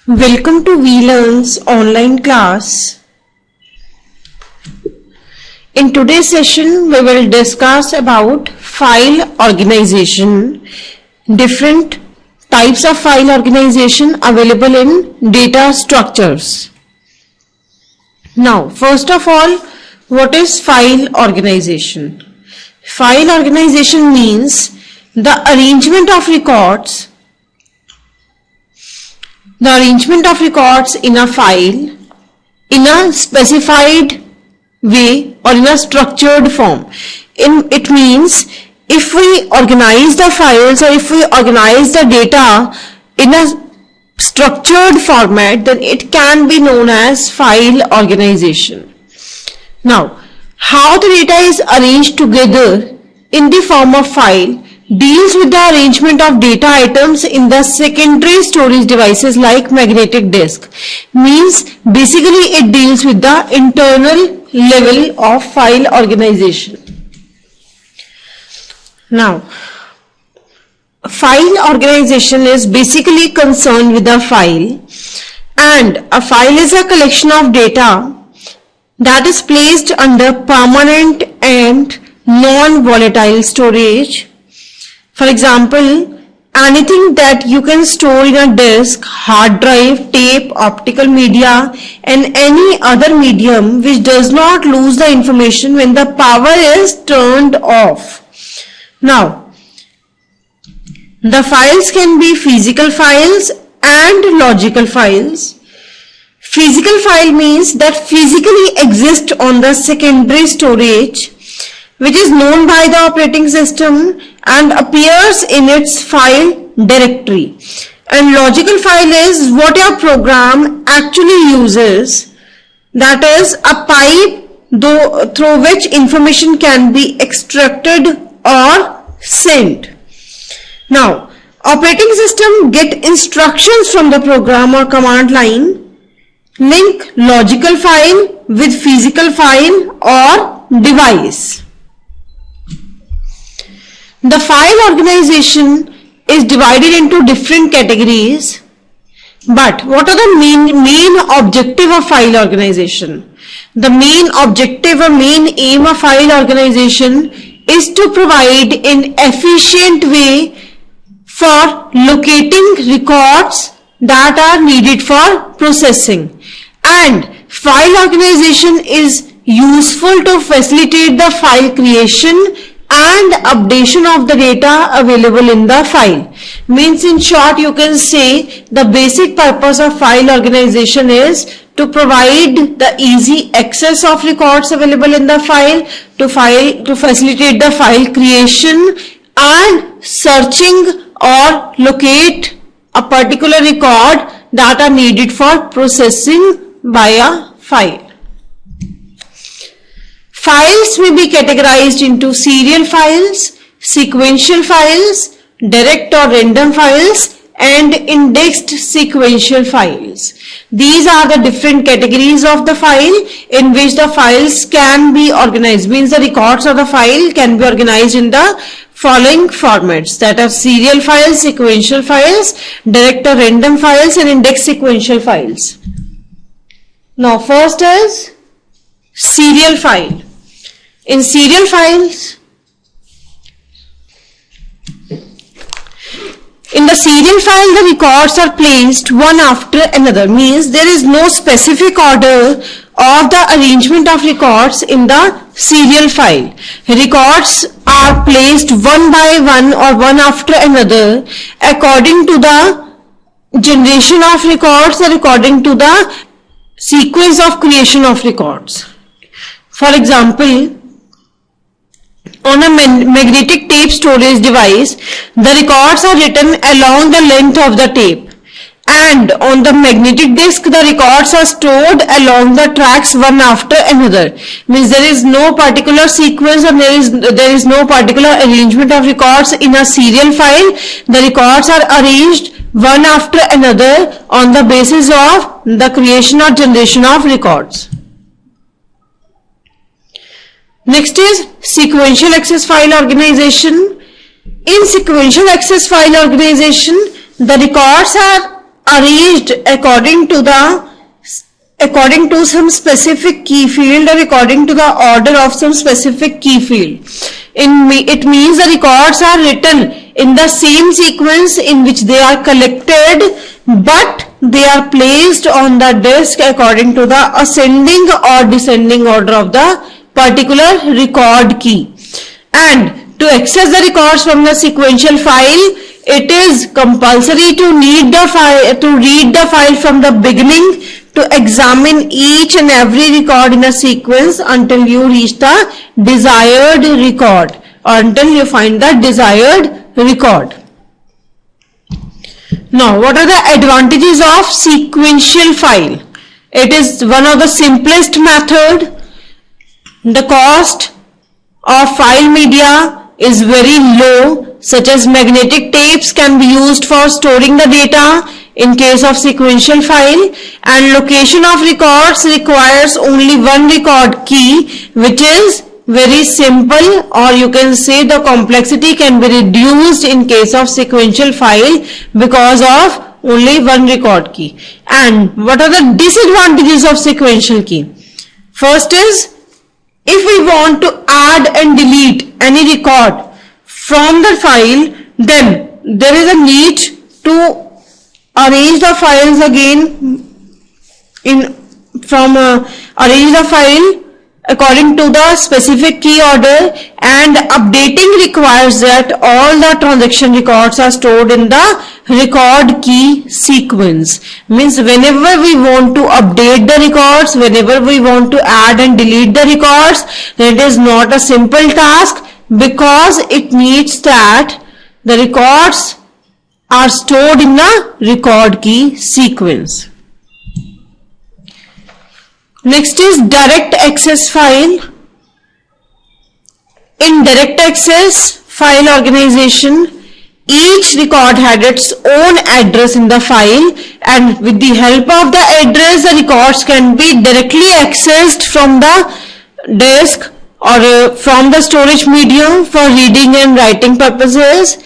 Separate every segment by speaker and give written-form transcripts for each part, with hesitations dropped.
Speaker 1: Welcome to VLearn's online class. In today's session, we will discuss about file organization, different types of file organization available in data structures. Now, first of all, what is file organization? File organization means the arrangement of records in a file in a specified way or in a structured form. It means if we organize the files or if we organize the data in a structured format, then it can be known as file organization. Now, how the data is arranged together in the form of file deals with the arrangement of data items in the secondary storage devices like magnetic disk. Means basically it deals with the internal level of file organization. Now, file organization is basically concerned with a file, and a file is a collection of data that is placed under permanent and non-volatile storage. For example, anything that you can store in a disk, hard drive, tape, optical media, and any other medium which does not lose the information when the power is turned off. Now, the files can be physical files and logical files. Physical file means that physically exist on the secondary storage, which is known by the operating system and appears in its file directory. And logical file is what your program actually uses, that is a pipe through which information can be extracted or sent. Now, operating system get instructions from the program or command line. Link logical file with physical file or device. The file organization is divided into different categories. But what are the main objective of file organization? The main objective or main aim of file organization is to provide an efficient way for locating records that are needed for processing. And file organization is useful to facilitate the file creation and updation of the data available in the file. Means in short, you can say the basic purpose of file organization is to provide the easy access of records available in the file, to facilitate the file creation and searching or locate a particular record that are needed for processing by a file. Files may be categorized into serial files, sequential files, direct or random files, and indexed sequential files. These are the different categories of the file in which the files can be organized. Means the records of the file can be organized in the following formats, that are serial files, sequential files, direct or random files, and indexed sequential files. Now, first is serial file. In serial files, in the serial file, the records are placed one after another. Means there is no specific order of the arrangement of records in the serial file. Records are placed one by one or one after another according to the generation of records or according to the sequence of creation of records. For example, on a magnetic tape storage device, the records are written along the length of the tape, and on the magnetic disk the records are stored along the tracks one after another. Means there is no particular sequence or there is no particular arrangement of records in a serial file. The records are arranged one after another on the basis of the creation or generation of records. Next is sequential access file organization. In sequential access file organization, the records are arranged according to some specific key field or according to the order of some specific key field. It means the records are written in the same sequence in which they are collected, but they are placed on the disk according to the ascending or descending order of the particular record key. And to access the records from the sequential file, it is compulsory to read the file from the beginning, to examine each and every record in a sequence until you reach the desired record or until you find the desired record. Now, what are the advantages of sequential file? It is one of the simplest method. The cost of file media is very low, such as magnetic tapes can be used for storing the data in case of sequential file, and location of records requires only one record key, which is very simple, or you can say the complexity can be reduced in case of sequential file because of only one record key. And what are the disadvantages of sequential key? First is, if we want to add and delete any record from the file, then there is a need to arrange the files again arrange the file according to the specific key order, and updating requires that all the transaction records are stored in the record key sequence. Means whenever we want to update the records, whenever we want to add and delete the records, then it is not a simple task, because it needs that the records are stored in the record key sequence. Next is direct access file. In direct access file organization, each record had its own address in the file, and with the help of the address, the records can be directly accessed from the disk or from the storage medium for reading and writing purposes.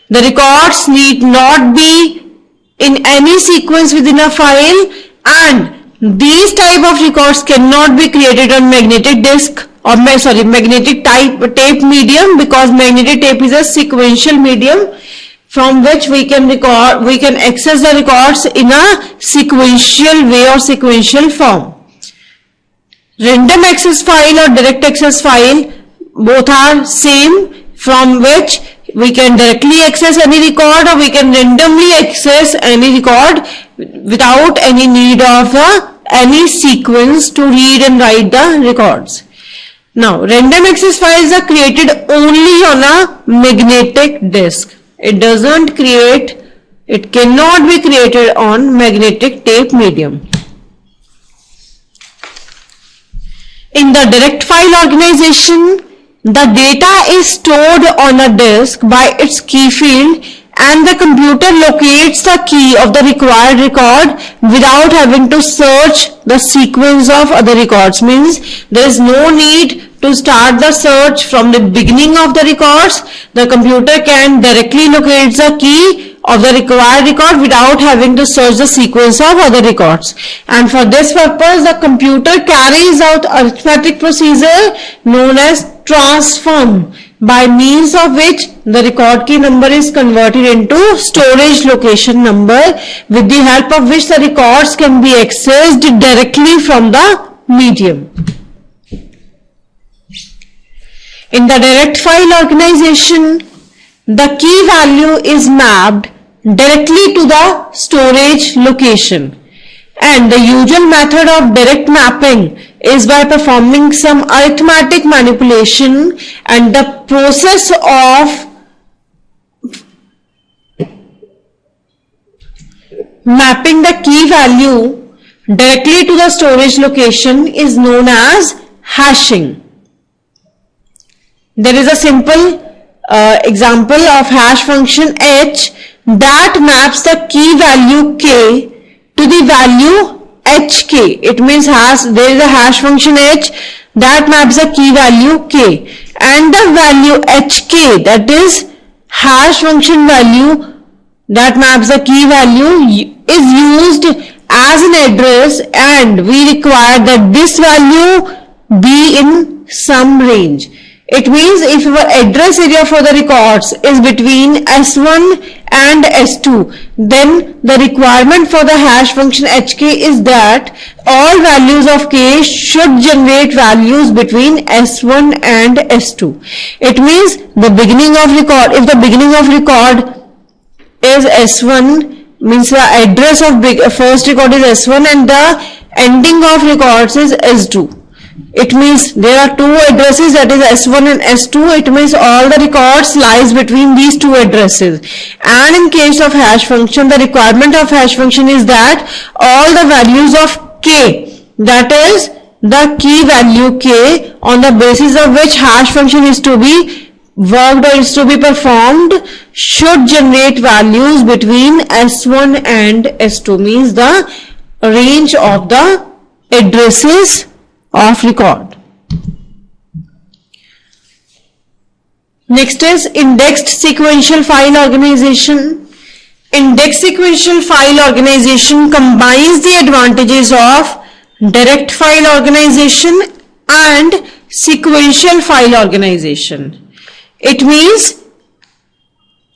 Speaker 1: The records need not be in any sequence within a file, and these type of records cannot be created on magnetic disk or magnetic tape medium, because magnetic tape is a sequential medium from which we can access the records in a sequential way or sequential form. Random access file or direct access file, both are same, from which we can directly access any record or we can randomly access any record without any need of any sequence to read and write the records. Now, random access files are created only on a magnetic disk. It cannot be created on magnetic tape medium. In the direct file organization, the data is stored on a disk by its key field, and the computer locates the key of the required record without having to search the sequence of other records. Means there is no need to start the search from the beginning of the records. The computer can directly locate the key of the required record without having to search the sequence of other records. And for this purpose, the computer carries out arithmetic procedure known as transform, by means of which the record key number is converted into storage location number, with the help of which the records can be accessed directly from the medium. In the direct file organization, the key value is mapped directly to the storage location, and the usual method of direct mapping is by performing some arithmetic manipulation, and the process of mapping the key value directly to the storage location is known as hashing. There is a simple example of hash function h that maps the key value k to the value hk. It means there is a hash function h that maps the key value k, and the value hk, that is hash function value that maps the key value, is used as an address and we require that this value be in some range. It means if our address area for the records is between S1 and S2, then the requirement for the hash function HK is that all values of K should generate values between S1 and S2. It means the beginning of record, if the beginning of record is S1, means the address of first record is S1 and the ending of records is S2. It means there are two addresses, that is S1 and S2. It means all the records lies between these two addresses. And in case of hash function, the requirement of hash function is that all the values of K, that is the key value K on the basis of which hash function is to be worked or is to be performed, should generate values between S1 and S2, means the range of the addresses of record. Next is indexed sequential file organization. Indexed sequential file organization combines the advantages of direct file organization and sequential file organization. It means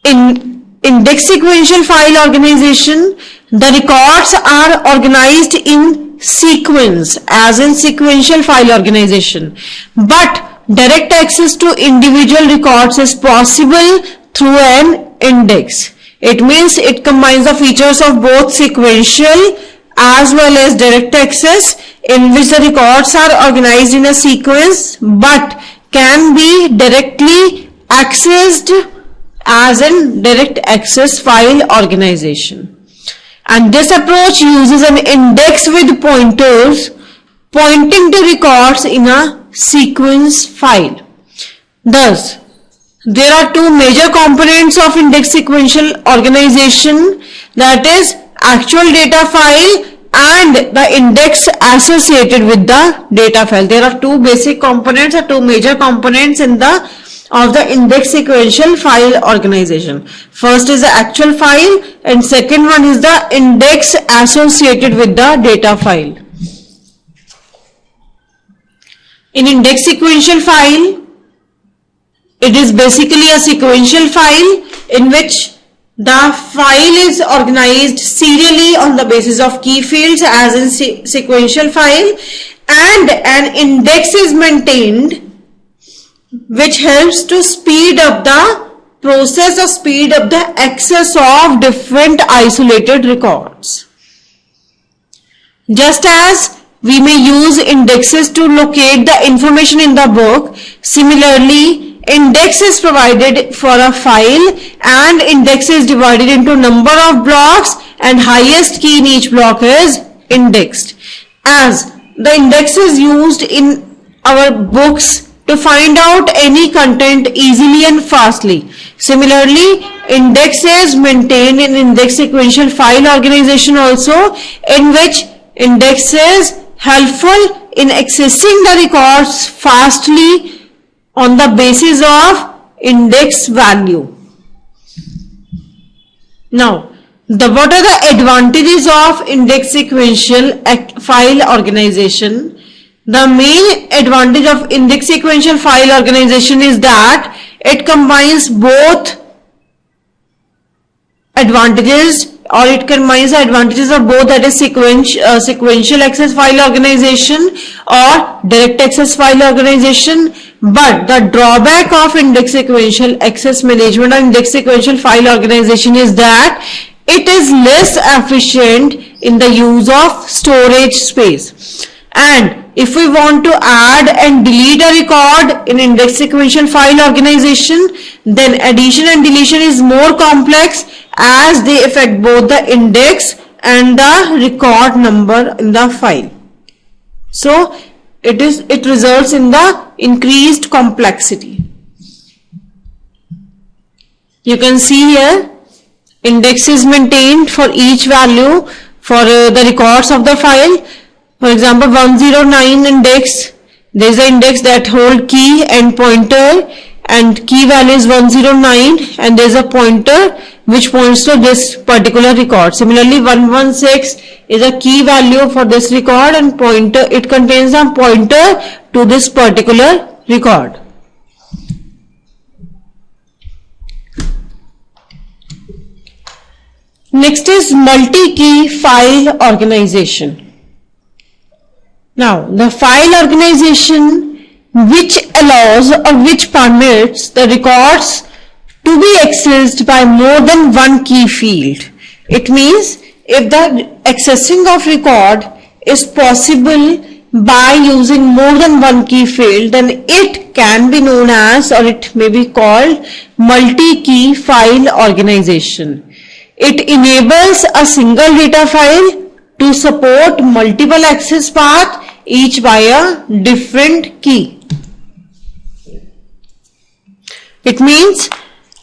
Speaker 1: in indexed sequential file organization, the records are organized in sequence, as in sequential file organization, but direct access to individual records is possible through an index. It means it combines the features of both sequential as well as direct access, in which the records are organized in a sequence but can be directly accessed as in direct access file organization. And this approach uses an index with pointers pointing to records in a sequence file. Thus, there are two major components of index sequential organization, that is actual data file and the index associated with the data file. There are two basic components or two major components in the index sequential file organization. First is the actual file and second one is the index associated with the data file. In index sequential file, it is basically a sequential file in which the file is organized serially on the basis of key fields as in sequential file, and an index is maintained which helps to speed up the process or speed up the access of different isolated records. Just as we may use indexes to locate the information in the book, similarly index is provided for a file and index is divided into number of blocks and highest key in each block is indexed. As the index is used in our books to find out any content easily and fastly. Similarly, index is maintained in index sequential file organization also, in which index is helpful in accessing the records fastly on the basis of index value. Now, what are the advantages of index sequential file organization? The main advantage of index sequential file organization is that it combines both advantages, or it combines the advantages of both, that is sequential access file organization or direct access file organization. But the drawback of index sequential access management or index sequential file organization is that it is less efficient in the use of storage space. And if we want to add and delete a record in index sequential file organization, then addition and deletion is more complex as they affect both the index and the record number in the file. So it results in the increased complexity. You can see here index is maintained for each value for the records of the file. For example, 109 index, there is an index that hold key and pointer, and key value is 109 and there is a pointer which points to this particular record. Similarly, 116 is a key value for this record and pointer, it contains a pointer to this particular record. Next is multi-key file organization. Now, the file organization which allows or which permits the records to be accessed by more than one key field. It means if the accessing of record is possible by using more than one key field, then it can be known as, or it may be called, multi-key file organization. It enables a single data file to support multiple access paths, each by a different key. It means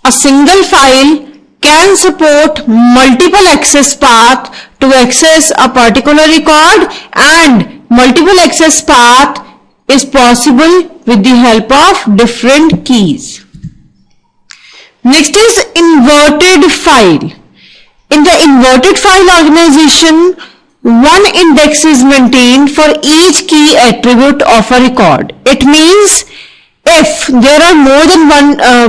Speaker 1: a single file can support multiple access paths to access a particular record, and multiple access path is possible with the help of different keys. Next is inverted file. In the inverted file organization, one index is maintained for each key attribute of a record. It means if there are more than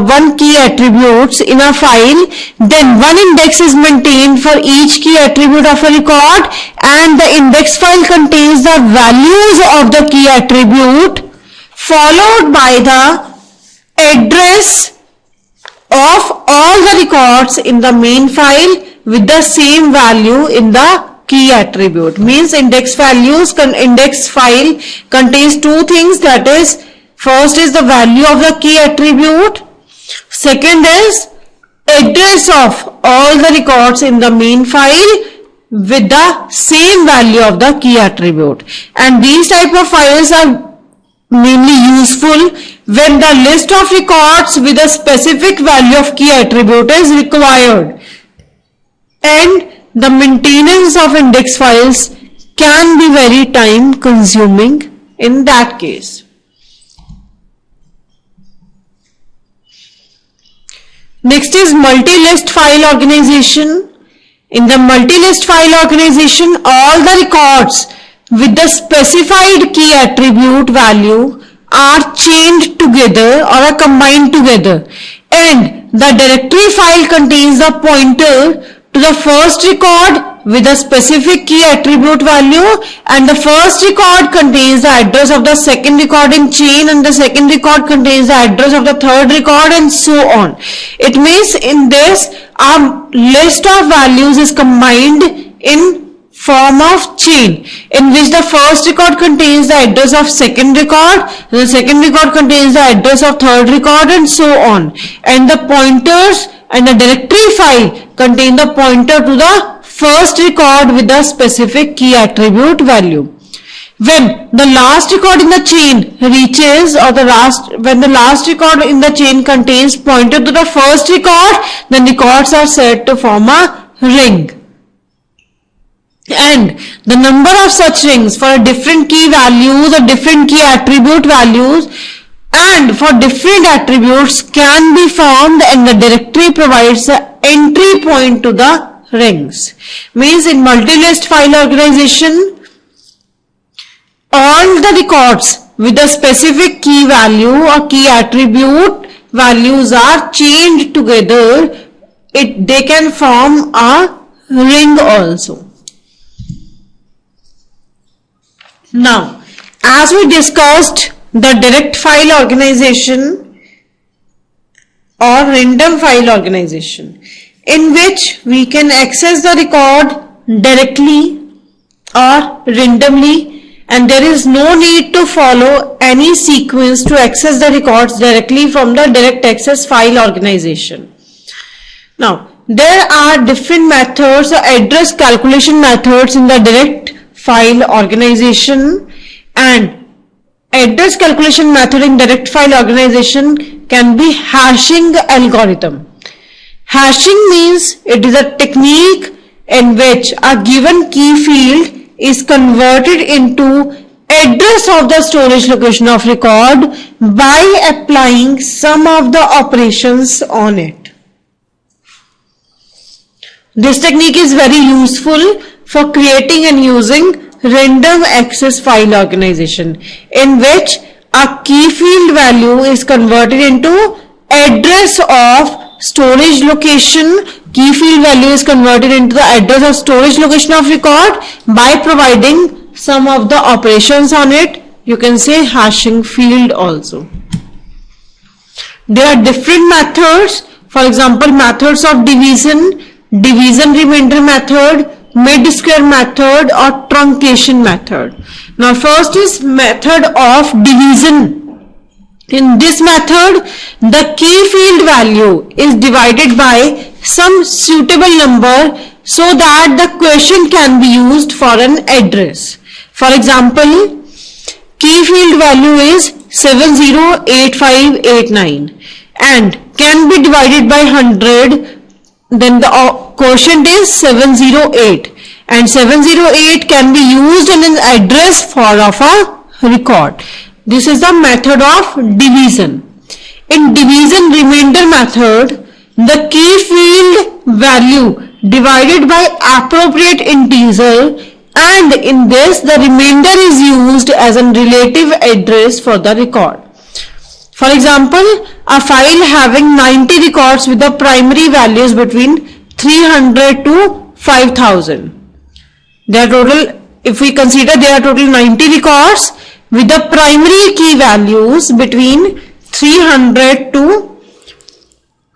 Speaker 1: one key attributes in a file, then one index is maintained for each key attribute of a record, and the index file contains the values of the key attribute followed by the address of all the records in the main file with the same value in the key attribute. Means index file contains two things, that is, first is the value of the key attribute, second is address of all the records in the main file with the same value of the key attribute. And these type of files are mainly useful when the list of records with a specific value of key attribute is required, and the maintenance of index files can be very time consuming in that case. Next is multi-list file organization. In the multi-list file organization, all the records with the specified key attribute value are chained together or are combined together, and the directory file contains the pointer to the first record with a specific key attribute value, and the first record contains the address of the second record in chain, and the second record contains the address of the third record, and so on. It means in this, our list of values is combined in form of chain, in which the first record contains the address of second record, the second record contains the address of third record, and so on. And the pointers and the directory file contain the pointer to the first record with the specific key attribute value. When the last record in the chain reaches, or when the last record in the chain contains pointer to the first record, then records are said to form a ring. And the number of such rings for different key values or different key attribute values and for different attributes can be found, and the directory provides the entry point to the rings. Means in multi-list file organization, all the records with a specific key value or key attribute values are chained together. They can form a ring also. Now, as we discussed the direct file organization or random file organization, in which we can access the record directly or randomly, and there is no need to follow any sequence to access the records directly from the direct access file organization. Now, there are different methods or address calculation methods in the direct file organization, and address calculation method in direct file organization can be hashing algorithm. Hashing means it is a technique in which a given key field is converted into address of the storage location of record by applying some of the operations on it. This technique is very useful for creating and using random access file organization, in which a key field value is converted into address of storage location. Key field value is converted into the address of storage location of record by providing some of the operations on it. You can say hashing field also. There are different methods. For example, methods of division, division remainder method, mid-square method, or truncation method. Now first is method of division. In this method, the key field value is divided by some suitable number so that the quotient can be used for an address. For example, key field value is 708589 and can be divided by 100. Then the quotient is 708, and 708 can be used in an address of a record. This is the method of division. In division remainder method, the key field value divided by appropriate integer, and in this the remainder is used as a relative address for the record. For example, a file having 90 records with the primary values between 300 to 5000. There are total, if we consider there are total 90 records with the primary key values between 300 to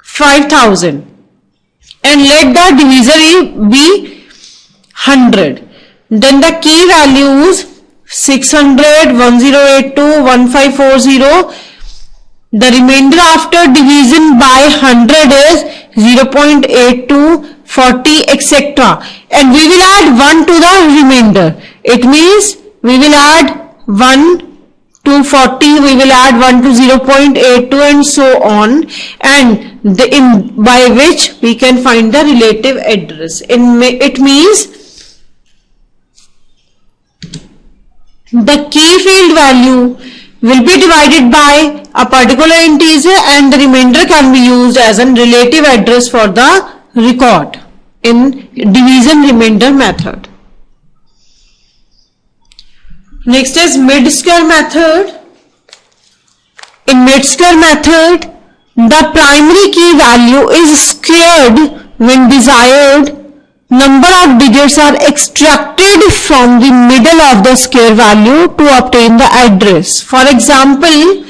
Speaker 1: 5000, and let the divisor be 100. Then the key values 600, 1082, 1540. The remainder after division by 100 is 0.82, 40, etc. And we will add 1 to the remainder. It means we will add 1 to 40, we will add 1 to 0.82 and so on, and by which we can find the relative address. It means the key field value will be divided by a particular integer and the remainder can be used as a relative address for the record in division remainder method. Next is mid-square method. In mid-square method, the primary key value is squared when desired number of digits are extracted from the middle of the square value to obtain the address. For example,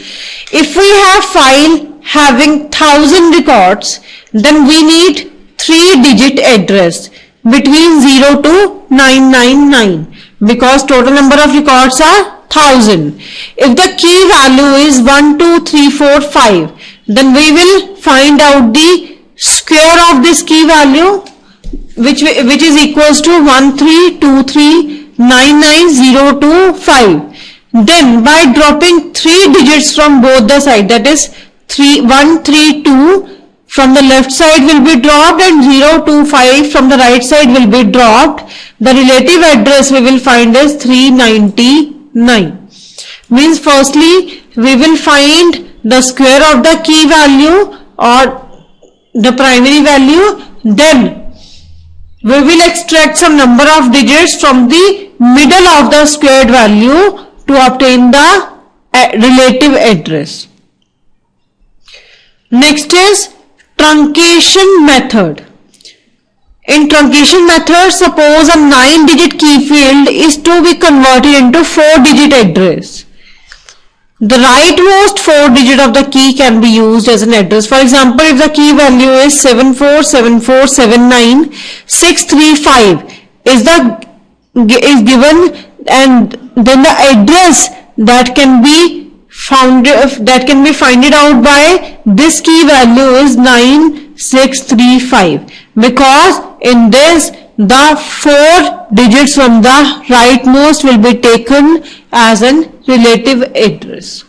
Speaker 1: if we have file having 1000 records, then we need 3-digit address between 0 to 999 because total number of records are 1000. If the key value is 1, 2, 3, 4, 5, then we will find out the square of this key value, which is equals to 13239902.5. Then by dropping 3 digits from both the side, that is 132 from the left side will be dropped and 025 from the right side will be dropped, the relative address we will find is 399. Means firstly we will find the square of the key value or the primary value, then we will extract some number of digits from the middle of the squared value to obtain the relative address. Next is truncation method. In truncation method, suppose a 9-digit key field is to be converted into 4-digit address. The rightmost 4 digit of the key can be used as an address. For example, if the key value is 747479635 is given, and then the address that can be found out by this key value is 9635, because in this the 4 digits from the rightmost will be taken as an relative address.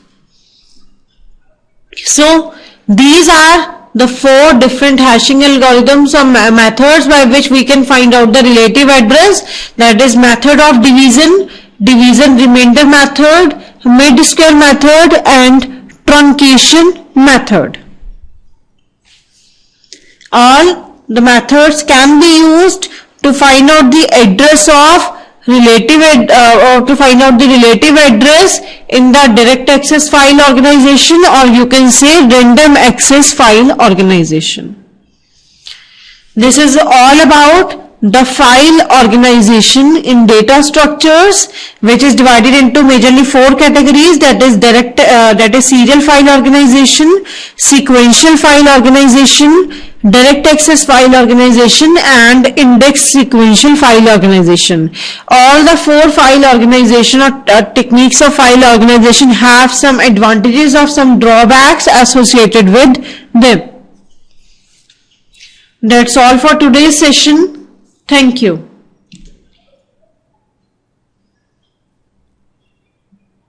Speaker 1: So these are the 4 different hashing algorithms or methods by which we can find out the relative address. That is method of division, division remainder method, mid-square method and truncation method. All the methods can be used to find out the address of relative or to find out the relative address in the direct access file organization, or you can say random access file organization. This is all about the file organization in data structures, which is divided into majorly 4 categories, that is serial file organization, sequential file organization, direct access file organization and index sequential file organization. All the 4 file organization or techniques of file organization have some advantages or some drawbacks associated with them. That's all for today's session. Thank you.